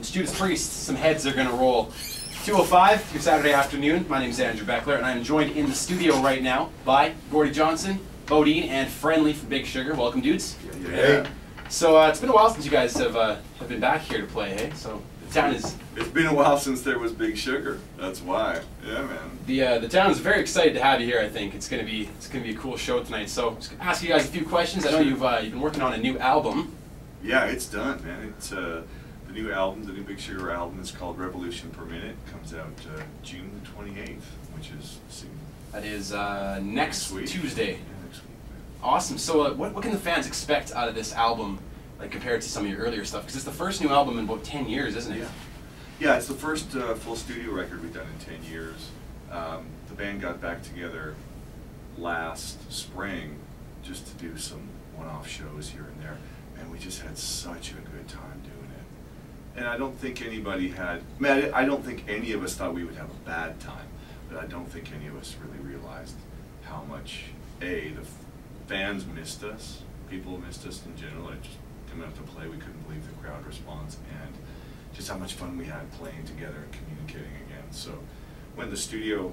It's Judas Priest. Some heads are going to roll. 2:05, your Saturday afternoon. My name is Andrew Beckler, and I'm joined in the studio right now by Gordie Johnson, Bodine, and Friendly from Big Sugar. Welcome, dudes. Yeah. So it's been a while since you guys have been back here to play, hey? So the town is... It's been a while since there was Big Sugar. That's why. Yeah, man. The town is very excited to have you here. I think it's gonna be a cool show tonight. So just gonna ask you guys a few questions. I know you've been working on a new album. Yeah, it's done, man. It's the new album, the new Big Sugar album. Is called Revolution Per Minute. Comes out June the 28th, which is soon. That is next Tuesday. Yeah, next week. Awesome. So what can the fans expect out of this album, like compared to some of your earlier stuff? Because it's the first new album in about 10 years, isn't it? Yeah. Yeah, it's the first full studio record we've done in 10 years. The band got back together last spring just to do some one-off shows here and there, and we just had such a good time doing it. And I don't think anybody had, I don't think any of us thought we would have a bad time, but I don't think any of us really realized how much, the fans missed us, people missed us in general. Like just coming up to play, we couldn't believe the crowd response, and just how much fun we had playing together and communicating again. So went to the studio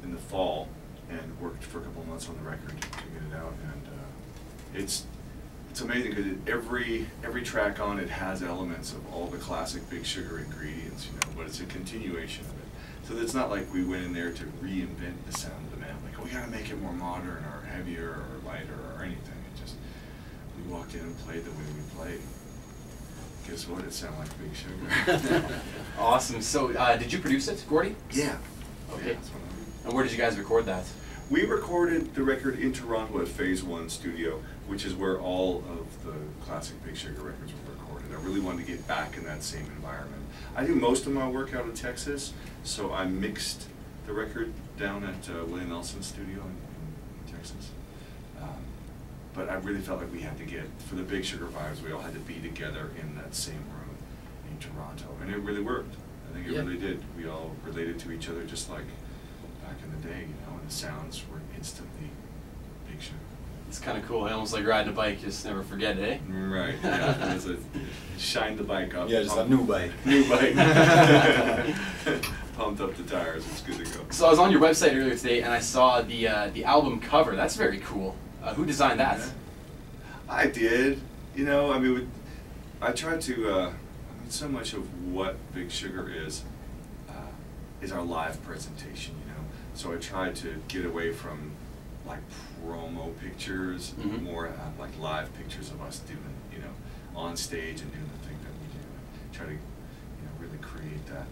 in the fall and worked for a couple of months on the record to get it out, and it's amazing because every track on it has elements of all the classic Big Sugar ingredients, you know, but it's a continuation of it. So it's not like we went in there to reinvent the sound of the band, like, we gotta make it more modern or heavier or lighter or anything. It just, we walked in and played the way we played. Guess what? It sounded like Big Sugar. Awesome. So, did you produce it, Gordie? Yeah. Okay. Yeah, that's what I mean. And where did you guys record that? We recorded the record in Toronto at Phase One Studio, which is where all of the classic Big Sugar records were recorded. I really wanted to get back in that same environment. I do most of my work out of Texas, so I mixed the record down at Willie Nelson's studio in Texas. But I really felt like we had to get, for the Big Sugar vibes, we all had to be together in that same room in Toronto. And it really worked. I think it really did. We all related to each other just like back in the day, you know, and the sounds were instantly Big Sugar. It's kind of cool. Almost like riding a bike, just never forget it, eh? Right, yeah. Shine the bike up. Yeah, just a new bike. New bike. Pumped up the tires, it's good to go. So I was on your website earlier today and I saw the album cover. That's very cool. Who designed that? Yeah. I did. You know, I mean, I tried to, I mean, so much of what Big Sugar is our live presentation, you know. So I tried to get away from, like, promo pictures, more like live pictures of us doing, you know, on stage and doing the thing that we do. And try to, you know, really create that,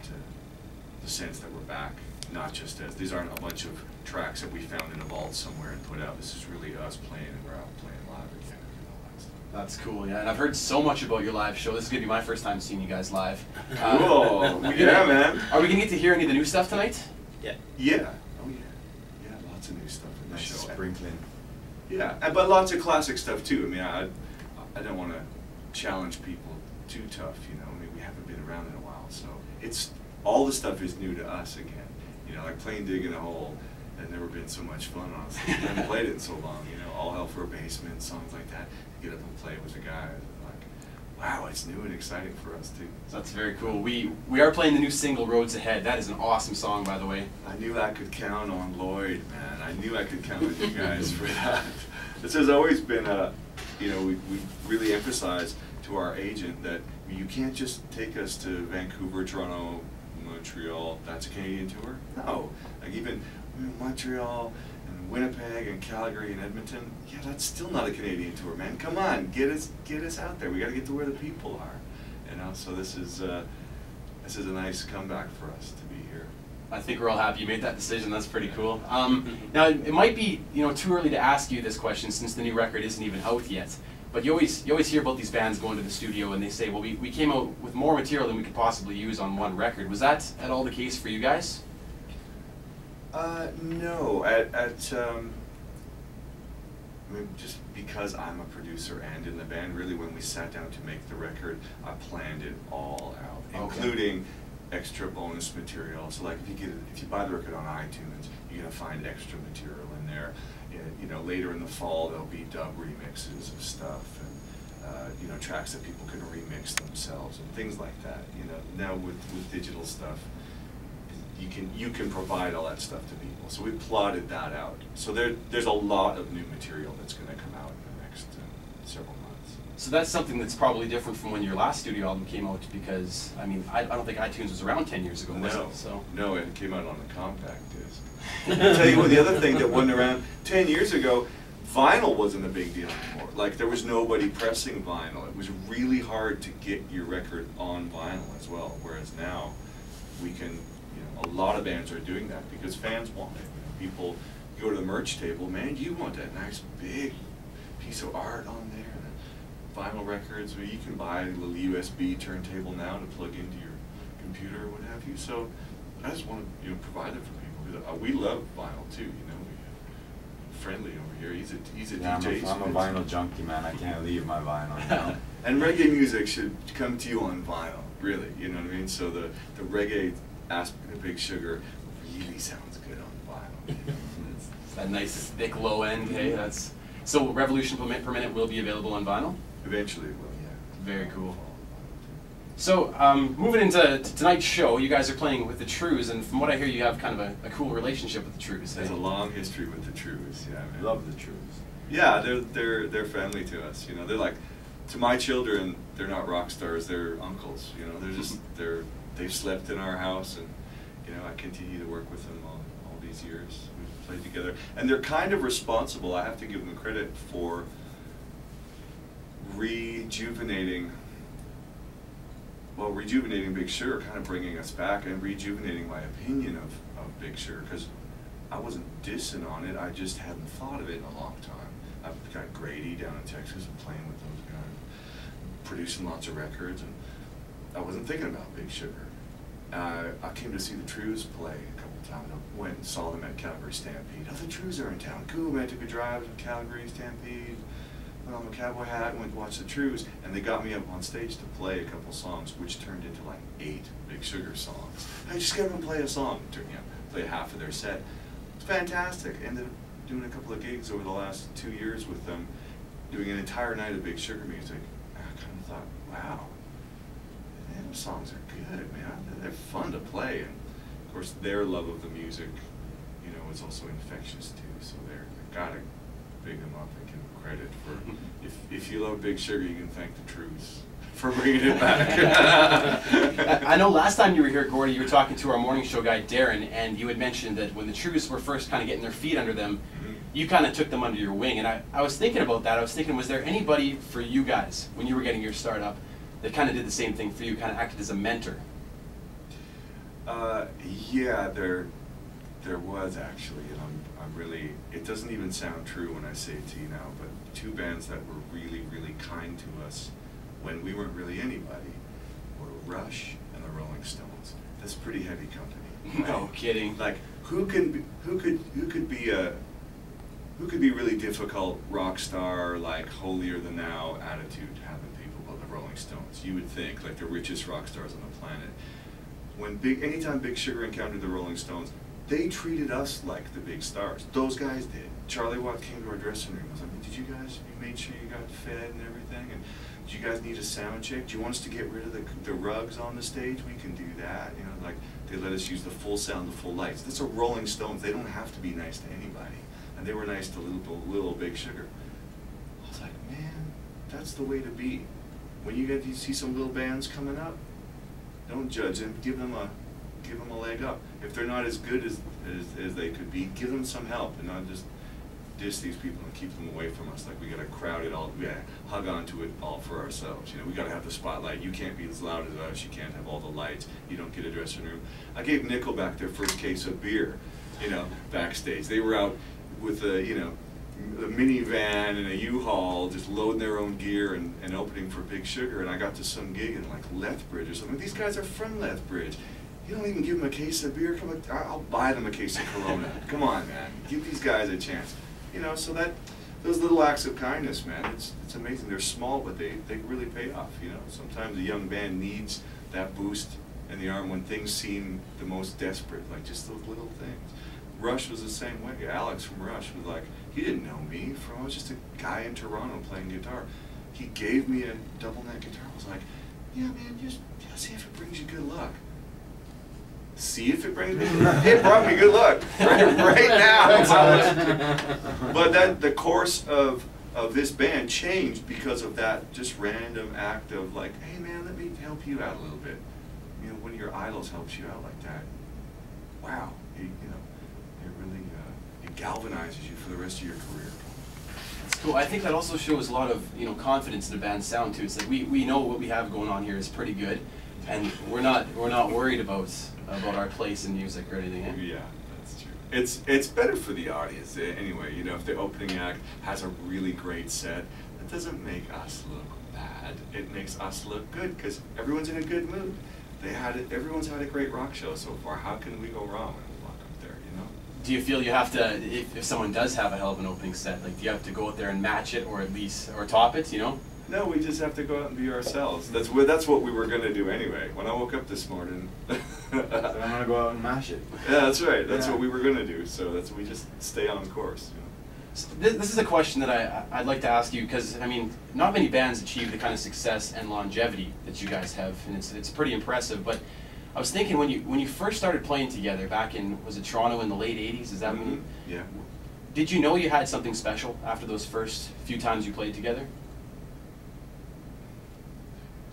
the sense that we're back. Not just as, these aren't a bunch of tracks that we found in a vault somewhere and put out. This is really us playing, and we're out playing live again and all that stuff. That's cool, yeah. And I've heard so much about your live show. This is going to be my first time seeing you guys live. Cool. Yeah, man. Are we going to get to hear any of the new stuff tonight? Yeah. Yeah. Oh, yeah. Yeah, lots of new stuff in the show. Sprinkling. Yeah, but lots of classic stuff, too. I mean, I don't want to challenge people too tough, you know. I mean, we haven't been around in a while, so all the stuff is new to us again. You know, like playing Dig in a Hole had never been so much fun, honestly. I haven't played it in so long, you know, All Hell for a Basement, songs like that. You get up and play it with the guys, like, wow, it's new and exciting for us, too. That's very cool. We are playing the new single, Roads Ahead. That is an awesome song, by the way. I knew I could count on Lloyd, man. I knew I could count on you guys for that. This has always been you know, we really emphasize to our agent that you can't just take us to Vancouver, Toronto, Montreal. That's a Canadian tour? No. Like even Montreal and Winnipeg and Calgary and Edmonton, yeah, that's still not a Canadian tour, man. Come on, get us out there. We got to get to where the people are, you know. So this is a nice comeback for us to be here. I think we're all happy you made that decision. That's pretty cool. Now it might be, you know, too early to ask you this question since the new record isn't even out yet. But you always hear about these bands going to the studio and they say, well, we came out with more material than we could possibly use on one record. Was that at all the case for you guys? No. I mean, just because I'm a producer and in the band, really when we sat down to make the record, I planned it all out, including extra bonus material. So like if you buy the record on iTunes, you're gonna find extra material in there. You know, later in the fall there'll be dub remixes of stuff, and you know, tracks that people can remix themselves and things like that. You know, now with digital stuff, you can provide all that stuff to people. So we plotted that out. So there's a lot of new material that's going to come out in the next several months. So that's something that's probably different from when your last studio album came out, because I mean I don't think iTunes was around 10 years ago, was it? So no, it came out on the compact disc. I'll tell you what, the other thing that wasn't around 10 years ago, vinyl wasn't a big deal anymore. Like, there was nobody pressing vinyl. It was really hard to get your record on vinyl as well, whereas now we can, you know, a lot of bands are doing that because fans want it. You know, people go to the merch table, man, you want that nice big piece of art on there. And vinyl records, you can buy a little USB turntable now to plug into your computer or what have you. So I just want to, you know, provide it for people. We love vinyl too, you know. Friendly over here, he's a DJ. I'm a vinyl junkie, man. I can't leave my vinyl. You know? And reggae music should come to you on vinyl, really. You know what I mean? So the reggae aspect of Big Sugar really sounds good on vinyl. It's that nice thick low end. Hey, that's so. Revolution per Minute will be available on vinyl. Eventually, it will. Yeah. Very cool. So, moving into tonight's show, you guys are playing with the Trews, and from what I hear, you have kind of a cool relationship with the Trews. There's a long history with the Trews. Yeah, man. Love the Trews. Yeah, they're family to us. You know, they're like, to my children, they're not rock stars. They're uncles. You know, they're just they've slept in our house, and you know, I continue to work with them all these years. We've played together, and they're kind of responsible. I have to give them credit for rejuvenating Big Sugar, kind of bringing us back and rejuvenating my opinion of Big Sugar, because I wasn't dissing on it, I just hadn't thought of it in a long time. I've got Grady down in Texas and playing with those guys, producing lots of records, and I wasn't thinking about Big Sugar. I came to see the Trews play a couple times. I went and saw them at Calgary Stampede. Oh, the Trews are in town. Cool, man. I took a drive to Calgary Stampede. Put on my cowboy hat and went to watch the Trews, and they got me up on stage to play a couple songs, which turned into like 8 Big Sugar songs. I just got them to play a song, play half of their set. It's fantastic. Ended up doing a couple of gigs over the last 2 years with them, doing an entire night of Big Sugar music. And I kind of thought, wow, man, those songs are good, man. They're fun to play, and of course their love of the music, you know, is also infectious too. So I gotta big them up and give them credit for, if you love Big Sugar, you can thank the Trews for bringing it back. I know last time you were here, Gordy, you were talking to our morning show guy, Darren, and you had mentioned that when the Trews were first kind of getting their feet under them, you kind of took them under your wing. And I was thinking about that. I was thinking, was there anybody for you guys, when you were getting your start up, that kind of did the same thing for you, kind of acted as a mentor? Yeah, there was actually, and I'm really, it doesn't even sound true when I say it to you now, but 2 bands that were really, really kind to us when we weren't really anybody were Rush and the Rolling Stones. That's pretty heavy company. No kidding. Like, who could be a really difficult rock star, like holier than thou attitude having people, but the Rolling Stones? You would think, like the richest rock stars on the planet. Anytime Big Sugar encountered the Rolling Stones, they treated us like the big stars. Those guys did. Charlie Watts came to our dressing room. I was like, did you guys, you made sure you got fed and everything? And do you guys need a sound check? Do you want us to get rid of the rugs on the stage? We can do that. You know, like, they let us use the full sound, the full lights. That's a Rolling Stones. They don't have to be nice to anybody. And they were nice to little Big Sugar. I was like, man, that's the way to be. When you see some little bands coming up, don't judge them. Give them a leg up. If they're not as good as they could be, give them some help, and not just diss these people and keep them away from us. Like, we gotta crowd it all, we gotta hug onto it all for ourselves. You know, we gotta have the spotlight. You can't be as loud as us. You can't have all the lights. You don't get a dressing room. I gave Nickelback their first case of beer, you know, backstage. They were out with a, you know, a minivan and a U-Haul, just loading their own gear and opening for Big Sugar. And I got to some gig in like Lethbridge or something. These guys are from Lethbridge. You don't even give them a case of beer. Come on, I'll buy them a case of Corona. Come on, man. Give these guys a chance. You know, so those little acts of kindness, man, it's amazing. They're small, but they really pay off. You know, sometimes a young band needs that boost in the arm when things seem the most desperate, like just those little things. Rush was the same way. Alex from Rush was like, he didn't know me. I was just a guy in Toronto playing guitar. he gave me a double neck guitar. I was like, yeah, man, just see if it brings you good luck. See if it brings me good luck. It brought me good luck right now. That's how much. But the course of this band changed because of that just random act of like, hey man, let me help you out a little bit. You know, one of your idols helps you out like that. Wow, it really it galvanizes you for the rest of your career. That's cool. I think that also shows a lot of confidence in the band's sound too. It's like we know what we have going on here is pretty good, and we're not worried about our place in music or anything. Eh? Yeah, that's true. It's better for the audience anyway. You know, if the opening act has a really great set, that doesn't make us look bad. It makes us look good because everyone's in a good mood. Everyone's had a great rock show so far. How can we go wrong when we walk up there? You know. Do you feel you have to, if someone does have a hell of an opening set, like do you have to go out there and match it, or at least top it? You know. No, we just have to go out and be ourselves. That's what we were gonna do anyway. When I woke up this morning, so I'm gonna go out and mash it. Yeah, that's right. That's Yeah. what we were gonna do. So we just stay on course. You know? So this is a question that I'd like to ask you, because I mean, not many bands achieve the kind of success and longevity that you guys have, and it's pretty impressive. But I was thinking when you first started playing together back in, was it Toronto in the late '80s? Is that when you? Yeah. Did you know you had something special after those first few times you played together?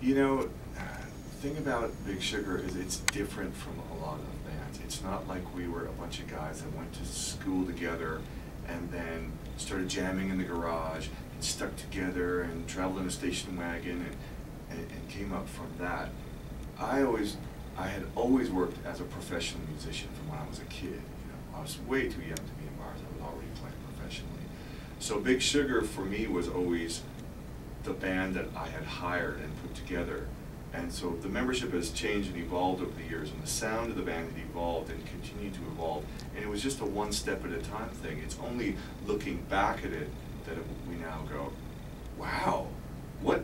You know, the thing about Big Sugar is it's different from a lot of bands. It's not like we were a bunch of guys that went to school together and then started jamming in the garage and stuck together and traveled in a station wagon and came up from that. I had always worked as a professional musician from when I was a kid. You know, I was way too young to be in bars. I was already playing professionally. So Big Sugar for me was always the band that I had hired and put together. And so the membership has changed and evolved over the years, and the sound of the band had evolved and continued to evolve. And it was just a one step at a time thing. It's only looking back at it that we now go, wow, what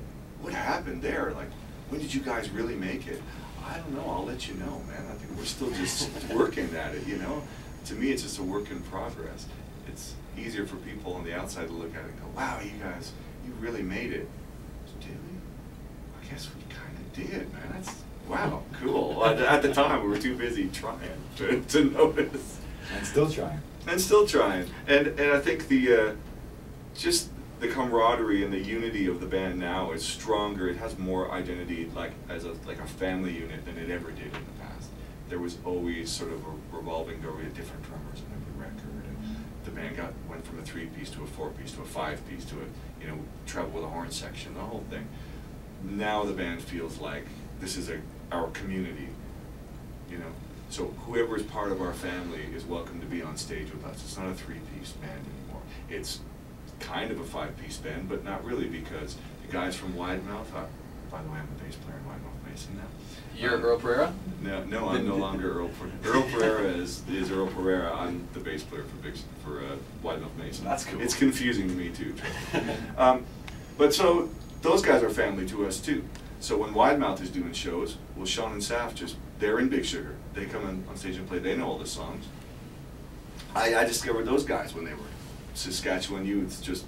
happened there? Like, when did you guys really make it? I don't know, I'll let you know, man. I think we're still just working at it, you know? To me, it's just a work in progress. It's easier for people on the outside to look at it and go, wow, you guys, you really made it. Did we? I guess we kind of did, man. That's, wow, cool. At the time, we were too busy trying to notice. And still trying. And still trying. And I think just the camaraderie and the unity of the band now is stronger. It has more identity, like as a family unit than it ever did in the past. There was always sort of a revolving door. We had different drummers on every record, and the band went from a 3-piece to a 4-piece to a 5-piece to a treble with a horn section, the whole thing. Now the band feels like this is our community, you know. So whoever is part of our family is welcome to be on stage with us. It's not a 3-piece band anymore. It's kind of a 5-piece band, but not really, because the guys from Wide Mouth, by the way, I'm the bass player in Wide Mouth Mason now. You're Earl Pereira? No, I'm no longer Earl Pereira. Earl Pereira is Earl Pereira. I'm the bass player for Wide Mouth Mason. That's cool. It's confusing to me too. But so those guys are family to us too. So when Wide Mouth is doing shows, well, Sean and Saf they're in Big Sugar. They come on stage and play. They know all the songs. I discovered those guys when they were Saskatchewan youths, just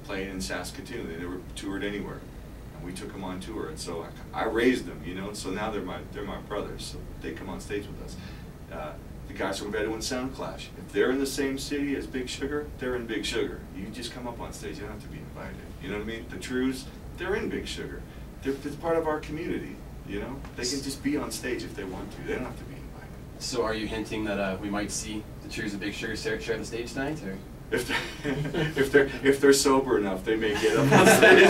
playing in Saskatoon. They never toured anywhere, and we took them on tour. And so I raised them, So now they're my brothers. So they come on stage with us. The guys from Bedouin Sound Clash. If they're in the same city as Big Sugar, they're in Big Sugar. You just come up on stage. You don't have to be invited. You know what I mean? The Trues, they're in Big Sugar. It's part of our community. They can just be on stage if they want to. They don't have to be invited. So are you hinting that we might see the Trues and Big Sugar share the stage tonight, or? If they're sober enough, they may get up on stage.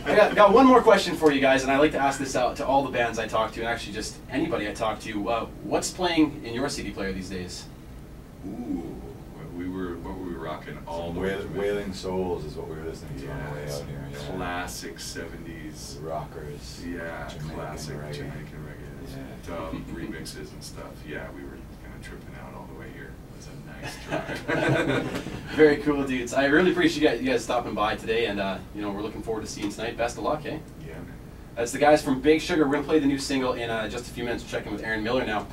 I got one more question for you guys, and I like to ask this out to all the bands I talk to, and actually just anybody I talk to. What's playing in your CD player these days? Ooh, what were we rocking all the way? Wailing Souls is what we were listening to on the way out here. Yeah. Classic 70s rockers. Yeah, Jamaican classic reggae. Jamaican reggae. Yeah. Dub remixes and stuff. Yeah, we were kind of tripping out all the way here. It was a nice drive. Very cool, dudes. I really appreciate you guys stopping by today, and we're looking forward to seeing tonight. Best of luck, eh? Yeah, man. That's the guys from Big Sugar. We're gonna play the new single in just a few minutes. We'll check in with Aaron Miller now.